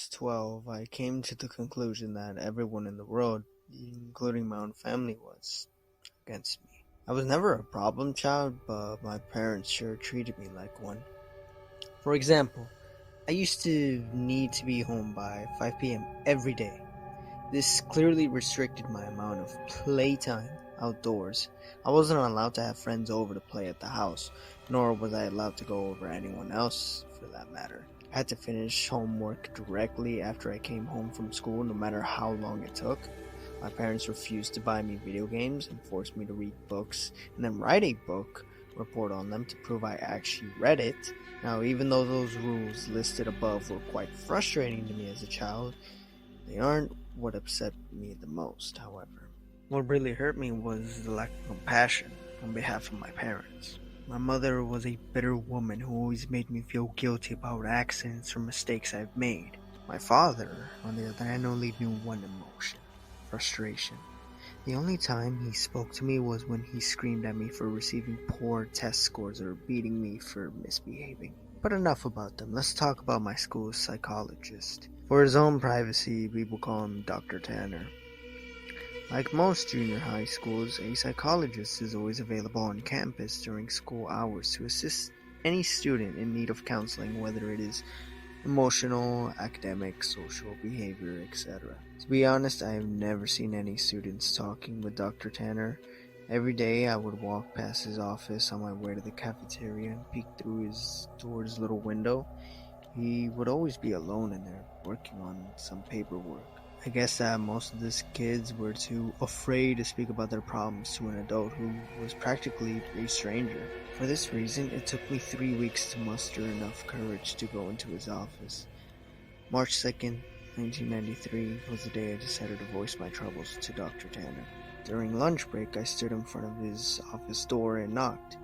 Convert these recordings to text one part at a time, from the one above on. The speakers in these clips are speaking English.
was 12, I came to the conclusion that everyone in the world, including my own family, was against me. I was never a problem child, but my parents sure treated me like one. For example, I used to need to be home by 5 p.m. every day. This clearly restricted my amount of playtime outdoors. I wasn't allowed to have friends over to play at the house, nor was I allowed to go over anyone else for that matter. I had to finish homework directly after I came home from school, no matter how long it took. My parents refused to buy me video games and forced me to read books and then write a book report on them to prove I actually read it. Now, even though those rules listed above were quite frustrating to me as a child, they aren't what upset me the most, however. What really hurt me was the lack of compassion on behalf of my parents. My mother was a bitter woman who always made me feel guilty about accidents or mistakes I've made. My father, on the other hand, only knew one emotion: frustration. The only time he spoke to me was when he screamed at me for receiving poor test scores or beating me for misbehaving. But enough about them. Let's talk about my school's psychologist. For his own privacy, we will call him Dr. Tanner. Like most junior high schools, a psychologist is always available on campus during school hours to assist any student in need of counseling, whether it is emotional, academic, social, behavior, etc. To be honest, I have never seen any students talking with Dr. Tanner. Every day I would walk past his office on my way to the cafeteria and peek through his door's little window. He would always be alone in there, working on some paperwork. I guess that most of these kids were too afraid to speak about their problems to an adult who was practically a stranger. For this reason, it took me 3 weeks to muster enough courage to go into his office. March 2nd, 1993 was the day I decided to voice my troubles to Dr. Tanner. During lunch break, I stood in front of his office door and knocked.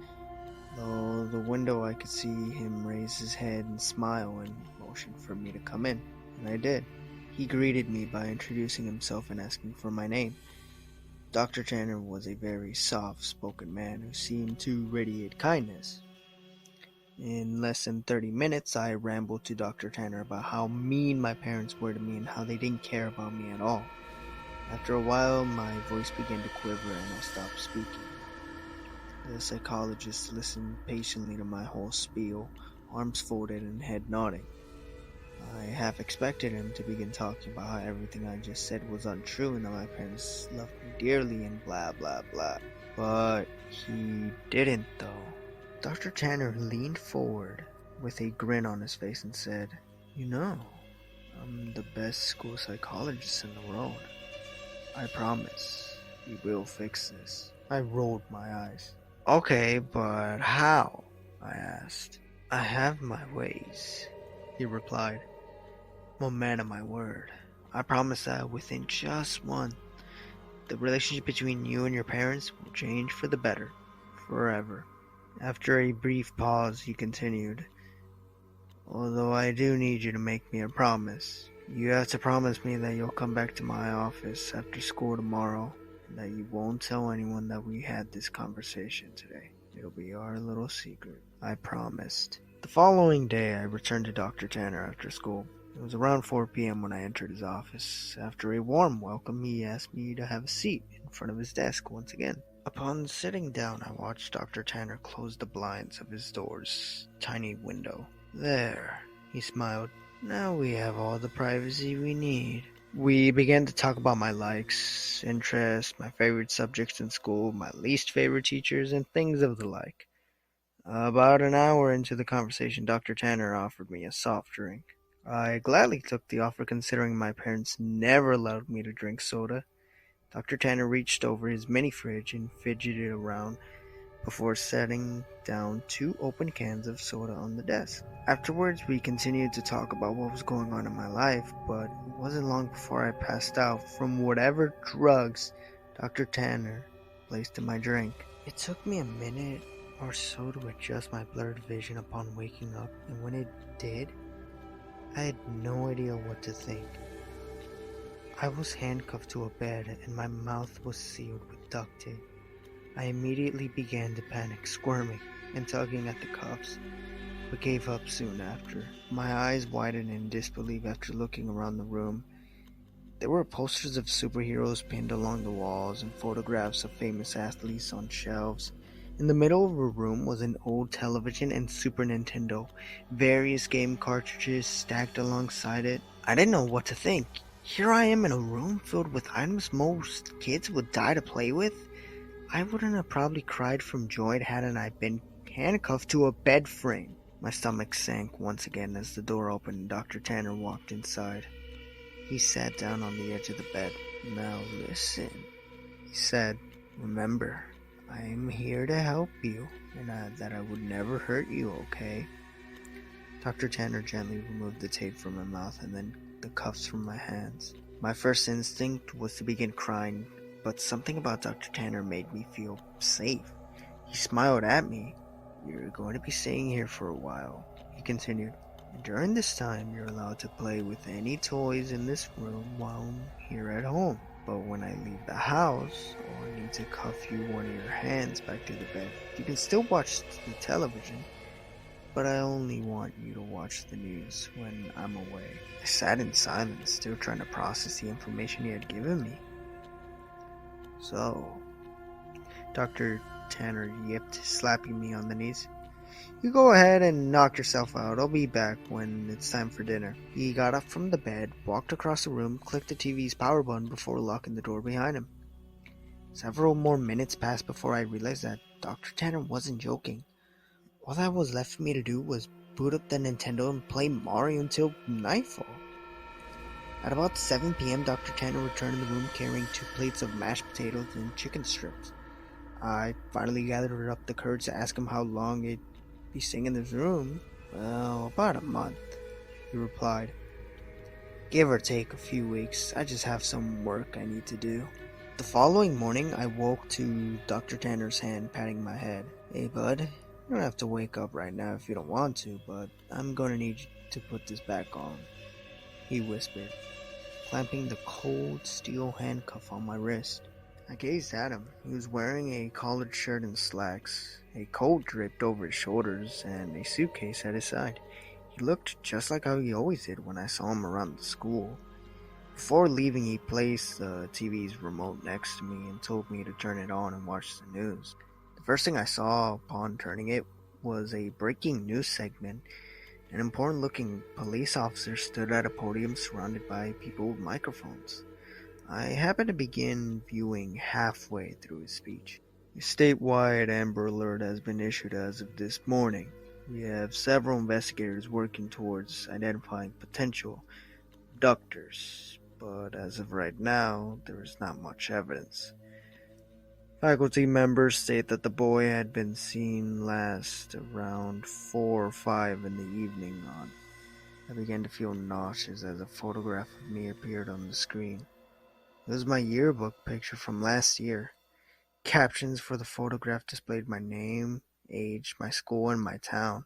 Though the window I could see him raise his head and smile and motion for me to come in, and I did. He greeted me by introducing himself and asking for my name. Dr. Tanner was a very soft-spoken man who seemed to radiate kindness. In less than 30 minutes, I rambled to Dr. Tanner about how mean my parents were to me and how they didn't care about me at all. After a while, my voice began to quiver and I stopped speaking. The psychologist listened patiently to my whole spiel, arms folded and head nodding. I half expected him to begin talking about how everything I just said was untrue and that my parents loved me dearly and blah blah blah. But he didn't though. Dr. Tanner leaned forward with a grin on his face and said, "You know, I'm the best school psychologist in the world. I promise we will fix this." I rolled my eyes. "Okay, but how?" I asked. "I have my ways," he replied. "Well, man of my word, I promise that within just one, the relationship between you and your parents will change for the better, forever." After a brief pause, he continued, "Although I do need you to make me a promise. You have to promise me that you'll come back to my office after school tomorrow, and that you won't tell anyone that we had this conversation today. It'll be our little secret." I promised. The following day, I returned to Dr. Tanner after school. It was around 4 p.m. when I entered his office. After a warm welcome, he asked me to have a seat in front of his desk once again. Upon sitting down, I watched Dr. Tanner close the blinds of his door's tiny window. "There," he smiled. "Now we have all the privacy we need." We began to talk about my likes, interests, my favorite subjects in school, my least favorite teachers, and things of the like. About an hour into the conversation, Dr. Tanner offered me a soft drink. I gladly took the offer considering my parents never allowed me to drink soda. Dr. Tanner reached over his mini fridge and fidgeted around before setting down 2 open cans of soda on the desk. Afterwards, we continued to talk about what was going on in my life, but it wasn't long before I passed out from whatever drugs Dr. Tanner placed in my drink. It took me a minute or so to adjust my blurred vision upon waking up, and when it did, I had no idea what to think. I was handcuffed to a bed and my mouth was sealed with duct tape. I immediately began to panic, squirming and tugging at the cuffs. but gave up soon after. My eyes widened in disbelief after looking around the room. There were posters of superheroes pinned along the walls and photographs of famous athletes on shelves. In the middle of the room was an old television and Super Nintendo, various game cartridges stacked alongside it. I didn't know what to think. Here I am in a room filled with items most kids would die to play with. I wouldn't have probably cried from joy hadn't I been handcuffed to a bed frame. My stomach sank once again as the door opened and Dr. Tanner walked inside. He sat down on the edge of the bed. "Now listen," he said. "Remember, I am here to help you, and that I would never hurt you, okay?" Dr. Tanner gently removed the tape from my mouth and then the cuffs from my hands. My first instinct was to begin crying, but something about Dr. Tanner made me feel safe. He smiled at me. "You're going to be staying here for a while," he continued. "And during this time, you're allowed to play with any toys in this room while I'm here at home. But when I leave the house, I'll need to cuff you one of your hands back to the bed. You can still watch the television, but I only want you to watch the news when I'm away." I sat in silence, still trying to process the information he had given me. "So," Dr. Tanner yipped, slapping me on the knees, "you go ahead and knock yourself out. I'll be back when it's time for dinner." He got up from the bed, walked across the room, clicked the TV's power button before locking the door behind him. Several more minutes passed before I realized that Dr. Tanner wasn't joking. All that was left for me to do was boot up the Nintendo and play Mario until nightfall. At about 7 p.m., Dr. Tanner returned to the room carrying 2 plates of mashed potatoes and chicken strips. I finally gathered up the courage to ask him how long he'd be staying in this room. "Well, about a month," he replied. "Give or take a few weeks. I just have some work I need to do." The following morning, I woke to Dr. Tanner's hand patting my head. "Hey, bud, you don't have to wake up right now if you don't want to, but I'm going to need you to put this back on," he whispered, clamping the cold steel handcuff on my wrist. I gazed at him. He was wearing a collared shirt and slacks. A coat draped over his shoulders, and a suitcase at his side. He looked just like how he always did when I saw him around the school. Before leaving, he placed the TV's remote next to me and told me to turn it on and watch the news. The first thing I saw upon turning it was a breaking news segment. An important-looking police officer stood at a podium surrounded by people with microphones. I happened to begin viewing halfway through his speech. "A statewide Amber Alert has been issued as of this morning. We have several investigators working towards identifying potential abductors, but as of right now, there is not much evidence. Faculty members state that the boy had been seen last around 4 or 5 in the evening on." I began to feel nauseous as a photograph of me appeared on the screen. It was my yearbook picture from last year. Captions for the photograph displayed my name, age, my school, and my town.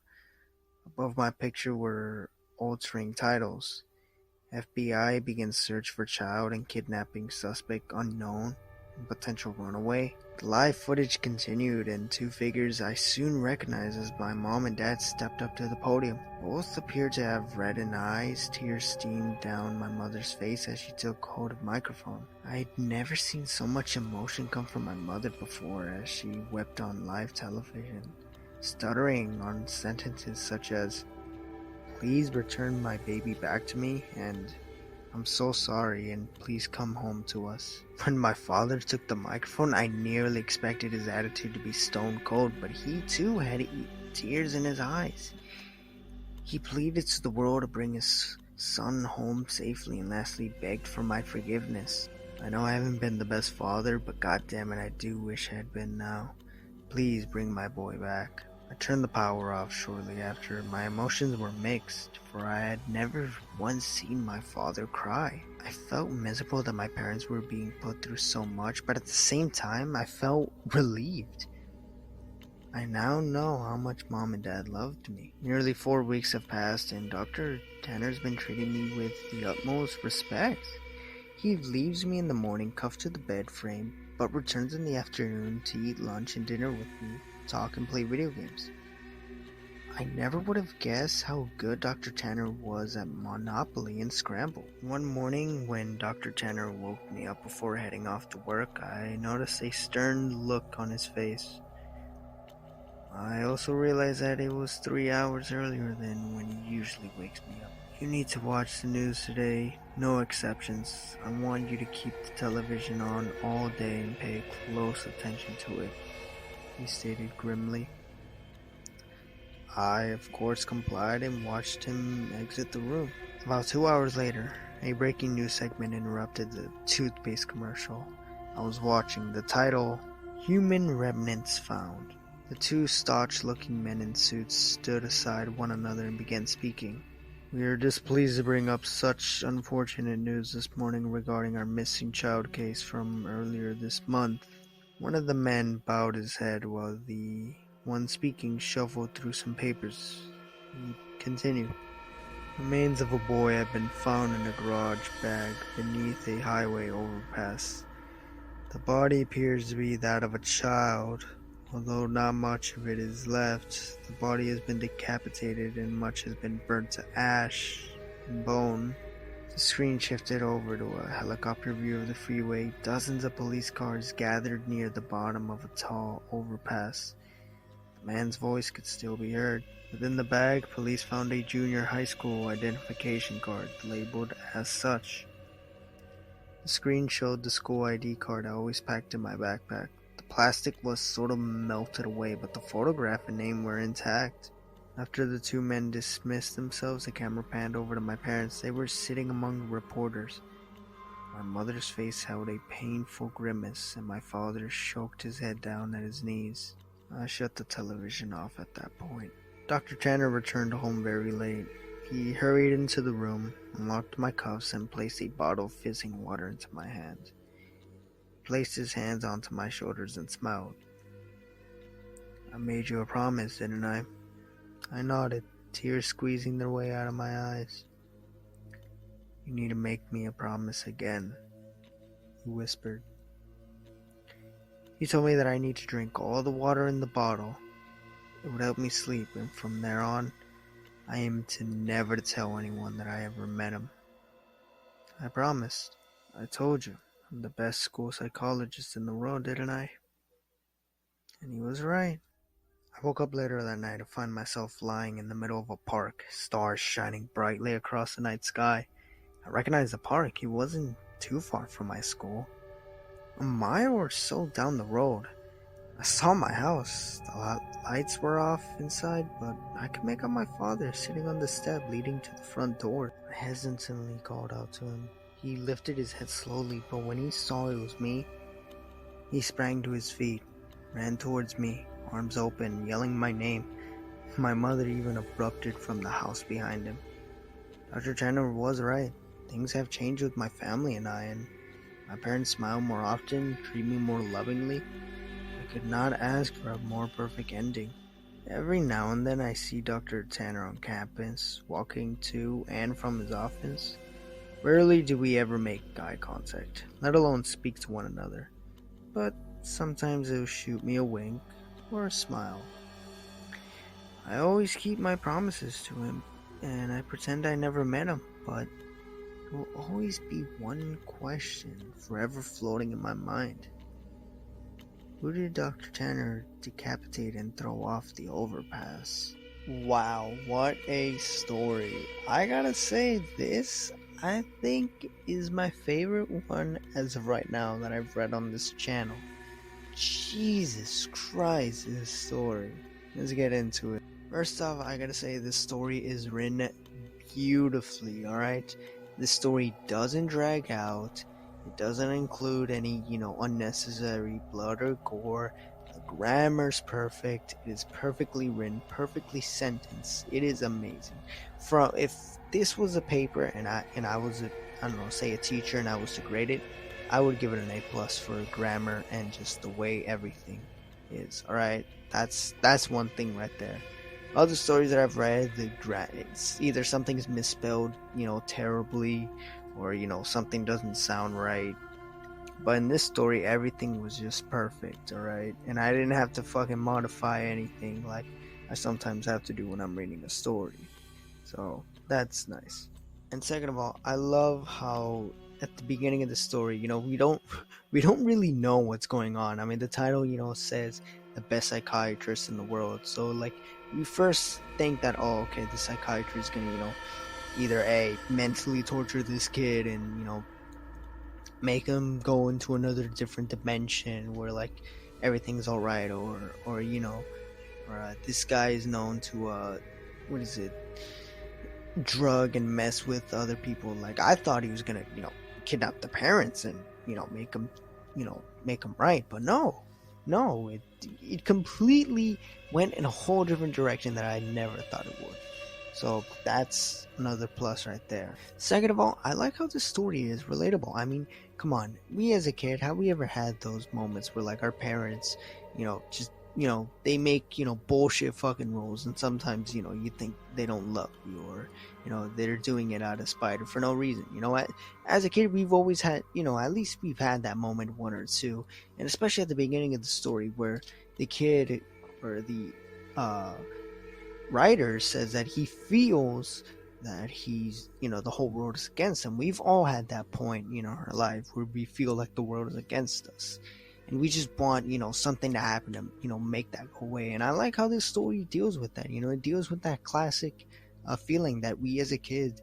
Above my picture were altering titles. FBI begins search for child and kidnapping suspect unknown and potential runaway. The live footage continued, and 2 figures I soon recognized as my mom and dad stepped up to the podium. Both appeared to have reddened eyes. Tears streamed down my mother's face as she took hold of the microphone. I'd never seen so much emotion come from my mother before as she wept on live television, stuttering on sentences such as, "Please return my baby back to me," and "I'm so sorry, and please come home to us." When my father took the microphone, I nearly expected his attitude to be stone cold, but he too had tears in his eyes. He pleaded to the world to bring his son home safely and lastly begged for my forgiveness. "I know I haven't been the best father, but goddammit, I do wish I had been now. Please bring my boy back." I turned the power off shortly after. My emotions were mixed, for I had never once seen my father cry. I felt miserable that my parents were being put through so much, but at the same time, I felt relieved. I now know how much mom and dad loved me. Nearly 4 weeks have passed, and Dr. Tanner's been treating me with the utmost respect. He leaves me in the morning cuffed to the bed frame, but returns in the afternoon to eat lunch and dinner with me, talk and play video games. I never would have guessed how good Dr. Tanner was at Monopoly and Scramble. One morning, when Dr. Tanner woke me up before heading off to work, I noticed a stern look on his face. I also realized that it was 3 hours earlier than when he usually wakes me up. You need to watch the news today, no exceptions. I want you to keep the television on all day and pay close attention to it, he stated grimly. I, of course, complied and watched him exit the room. About 2 hours later, a breaking news segment interrupted the toothpaste commercial I was watching. The title, Human Remnants Found. The two staunch-looking men in suits stood aside one another and began speaking. We are displeased to bring up such unfortunate news this morning regarding our missing child case from earlier this month. One of the men bowed his head while the one speaking shuffled through some papers. He continued. Remains of a boy have been found in a garage bag beneath a highway overpass. The body appears to be that of a child. Although not much of it is left, the body has been decapitated and much has been burnt to ash and bone. The screen shifted over to a helicopter view of the freeway. Dozens of police cars gathered near the bottom of a tall overpass. The man's voice could still be heard. Within the bag, police found a junior high school identification card labeled as such. The screen showed the school ID card I always packed in my backpack. The plastic was sort of melted away, but the photograph and name were intact. After the two men dismissed themselves, the camera panned over to my parents. They were sitting among reporters. My mother's face held a painful grimace, and my father choked his head down at his knees. I shut the television off at that point. Dr. Tanner returned home very late. He hurried into the room, unlocked my cuffs, and placed a bottle of fizzing water into my hand. He placed his hands onto my shoulders and smiled. I made you a promise, didn't I? I nodded, tears squeezing their way out of my eyes. You need to make me a promise again, he whispered. He told me that I need to drink all the water in the bottle. It would help me sleep, and from there on, I am to never tell anyone that I ever met him. I promised. I told you, I'm the best school psychologist in the world, didn't I? And he was right. I woke up later that night to find myself lying in the middle of a park, stars shining brightly across the night sky. I recognized the park. It wasn't too far from my school. A mile or so down the road. I saw my house. The lights were off inside, but I could make out my father sitting on the step leading to the front door. I hesitantly called out to him. He lifted his head slowly, but when he saw it was me, he sprang to his feet, ran towards me, arms open, yelling my name. My mother even erupted from the house behind him. Dr. Tanner was right. Things have changed with my family and I, and my parents smile more often, treat me more lovingly. I could not ask for a more perfect ending. Every now and then I see Dr. Tanner on campus, walking to and from his office. Rarely do we ever make eye contact, let alone speak to one another. But sometimes he'll shoot me a wink or a smile. I always keep my promises to him, and I pretend I never met him, but there will always be one question forever floating in my mind. Who did Dr. Tanner decapitate and throw off the overpass? Wow, what a story. I gotta say, this, I think, is my favorite one as of right now that I've read on this channel. Jesus Christ, this story. Let's get into it. First off, I gotta say, this story is written beautifully, alright? This story doesn't drag out. It doesn't include any, unnecessary blood or gore. The grammar's perfect. It is perfectly written, perfectly sentenced. It is amazing. If this was a paper and I was a teacher and I was to grade it, I would give it an A+ for grammar and just the way everything is. All right, that's one thing right there. Other stories that I've read, it's either something's misspelled, terribly, or something doesn't sound right. But in this story, everything was just perfect, all right? And I didn't have to fucking modify anything. Like, I sometimes have to do when I'm reading a story. So that's nice. And second of all, I love how at the beginning of the story, we don't really know what's going on. I mean, the title, says the best psychiatrist in the world. So like we first think that, oh, okay, the psychiatrist is gonna, either a mentally torture this kid and make him go into another different dimension where like everything's all right, or this guy is known to what is it, drug and mess with other people. Like I thought he was gonna, kidnap the parents and make them right, but no, no, it completely went in a whole different direction that I never thought it would. So that's another plus right there. Second of all, I like how the story is relatable. I mean, come on, we as a kid, have we ever had those moments where like our parents, just they make bullshit fucking rules, and sometimes you think they don't love you, or they're doing it out of spite or for no reason. As a kid, we've always had, at least we've had that moment, one or two, and especially at the beginning of the story where the kid or the writer says that he feels that the whole world is against him. We've all had that point, in our life where we feel like the world is against us. And we just want, something to happen to, make that go away. And I like how this story deals with that. It deals with that classic feeling that we as a kid,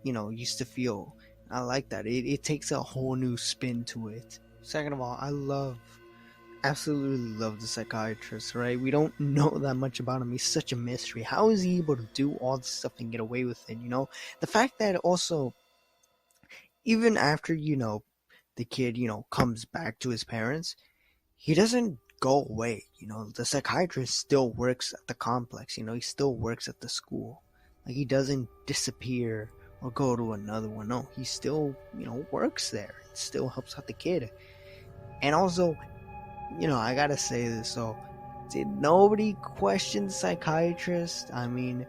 used to feel. I like that. It takes a whole new spin to it. Second of all, absolutely love the psychiatrist, right? We don't know that much about him. He's such a mystery. How is he able to do all this stuff and get away with it? The fact that also, even after, the kid, comes back to his parents, he doesn't go away. The psychiatrist still works at the complex. He still works at the school. Like, he doesn't disappear or go to another one. No, he still, works there. It still helps out the kid. And also, I gotta say this, so did nobody question the psychiatrist? I mean,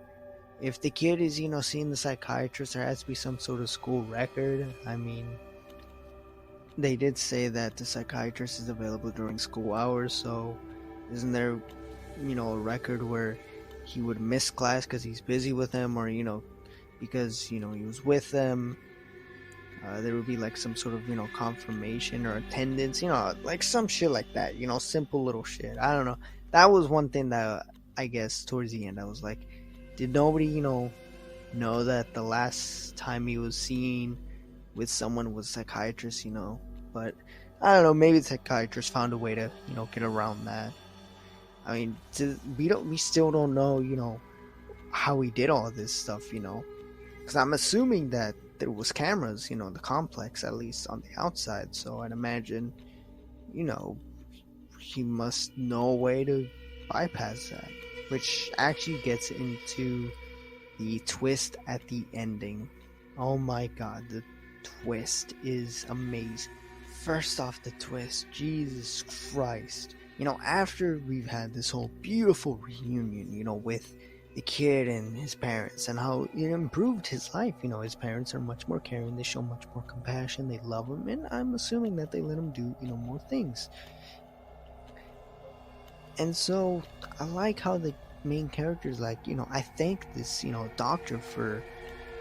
if the kid is, seeing the psychiatrist, there has to be some sort of school record. I mean, they did say that the psychiatrist is available during school hours, so isn't there, a record where he would miss class because he's busy with them, or, because, he was with them? There would be like some sort of, confirmation or attendance, like some shit like that, simple little shit. I don't know. That was one thing that I guess towards the end I was like, did nobody, know that the last time he was seen with someone was a psychiatrist, But I don't know, maybe the psychiatrist found a way to, get around that. I mean, we still don't know, how he did all this stuff, because I'm assuming that there was cameras, the complex, at least on the outside. So I'd imagine, he must know a way to bypass that, which actually gets into the twist at the ending. Oh my god, the twist is amazing. First off, the twist, Jesus Christ. After we've had this whole beautiful reunion, with the kid and his parents, and how it improved his life. His parents are much more caring, they show much more compassion, they love him, and I'm assuming that they let him do, more things. And so I like how the main character is like, I thank this, doctor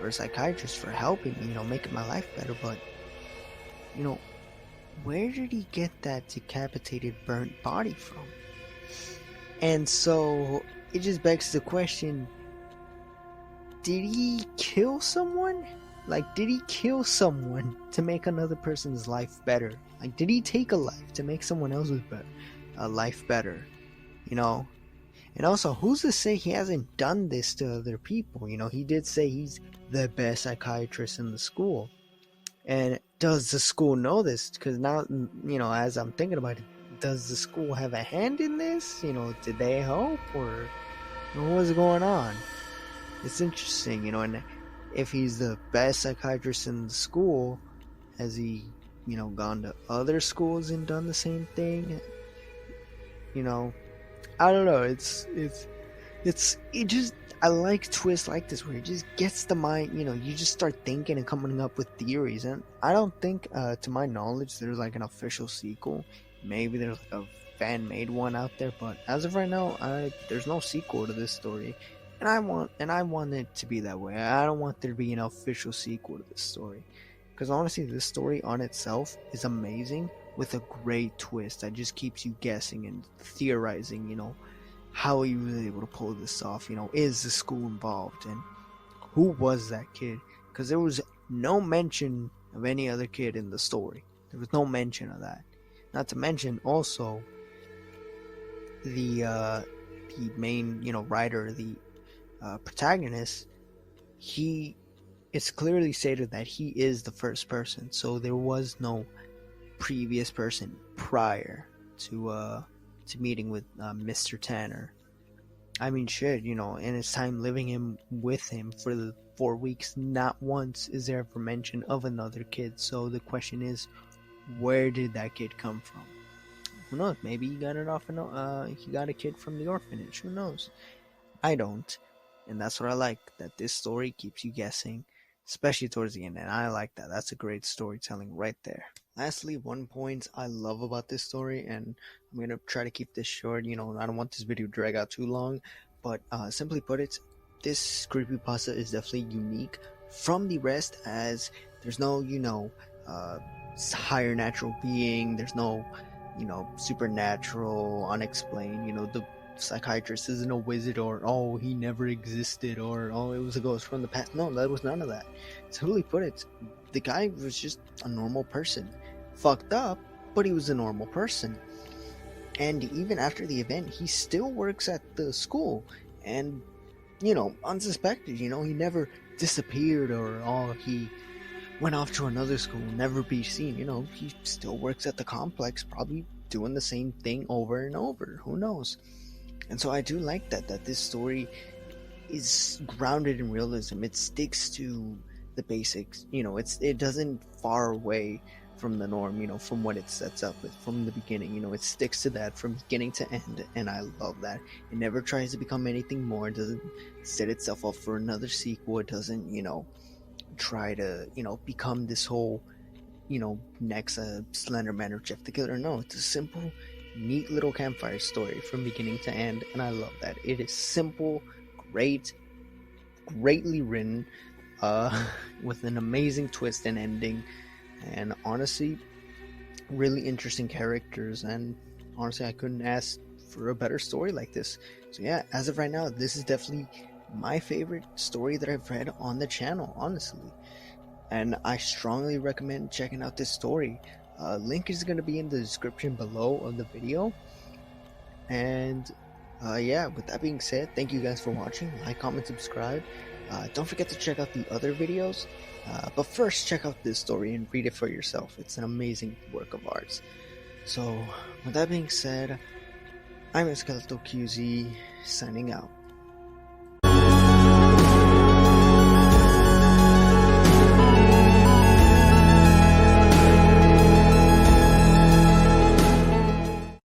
or psychiatrist for helping me, making my life better, but, where did he get that decapitated, burnt body from? And so it just begs the question, did he kill someone? Like, did he kill someone to make another person's life better? Like, did he take a life to make someone else's life better? And also, who's to say he hasn't done this to other people? He did say he's the best psychiatrist in the school. And does the school know this? Because now, as I'm thinking about it, does the school have a hand in this? Did they help, or what's going on? It's interesting, and if he's the best psychiatrist in the school, has he, gone to other schools and done the same thing? I don't know. It just, I like twists like this where it just gets the mind, you just start thinking and coming up with theories. And I don't think, to my knowledge, there's like an official sequel. Maybe there's like a fan-made one out there, but as of right now, there's no sequel to this story, and I want it to be that way. I don't want there to be an official sequel to this story, because honestly, this story on itself is amazing with a great twist that just keeps you guessing and theorizing. How he was able to pull this off. Is the school involved, and who was that kid? Because there was no mention of any other kid in the story. There was no mention of that. Not to mention also the main writer, the protagonist. It's clearly stated that he is the first person, so there was no previous person prior to meeting with Mr. Tanner. I mean, shit, in his time living with him for the 4 weeks, not once is there ever mention of another kid. So the question is, where did that kid come from? Who knows? Maybe he got it off. He got a kid from the orphanage. Who knows? I don't, and that's what I like. That this story keeps you guessing, especially towards the end, and I like that. That's a great storytelling right there. Lastly, one point I love about this story, and I'm going to try to keep this short, I don't want this video to drag out too long, but simply put it, this creepypasta is definitely unique from the rest, as there's no, higher natural being, there's no, supernatural, unexplained, the psychiatrist isn't a wizard, or, oh, he never existed, or, oh, it was a ghost from the past. No, that was none of that. Simply put it, the guy was just a normal person. Fucked up, but he was a normal person. And even after the event, he still works at the school. And, unsuspected, he never disappeared, or, oh, he went off to another school, never be seen. He still works at the complex, probably doing the same thing over and over. Who knows? And so I do like that this story is grounded in realism. It sticks to the basics. It doesn't far away from the norm, from what it sets up with from the beginning. It sticks to that from beginning to end, and I love that. It never tries to become anything more. It doesn't set itself up for another sequel. It doesn't, try to, become this whole, next Slender Man or Jeff the Killer. No, it's a simple, neat little campfire story from beginning to end, and I love that. It is simple, greatly written, with an amazing twist and ending, and honestly, really interesting characters, and honestly, I couldn't ask for a better story like this. So yeah, as of right now, this is definitely my favorite story that I've read on the channel, honestly, and I strongly recommend checking out this story. Link is going to be in the description below of the video. And yeah, with that being said, thank you guys for watching. Like, comment, subscribe. Don't forget to check out the other videos. But first, check out this story and read it for yourself. It's an amazing work of art. So, with that being said, I'm Esqueleto QZ, signing out.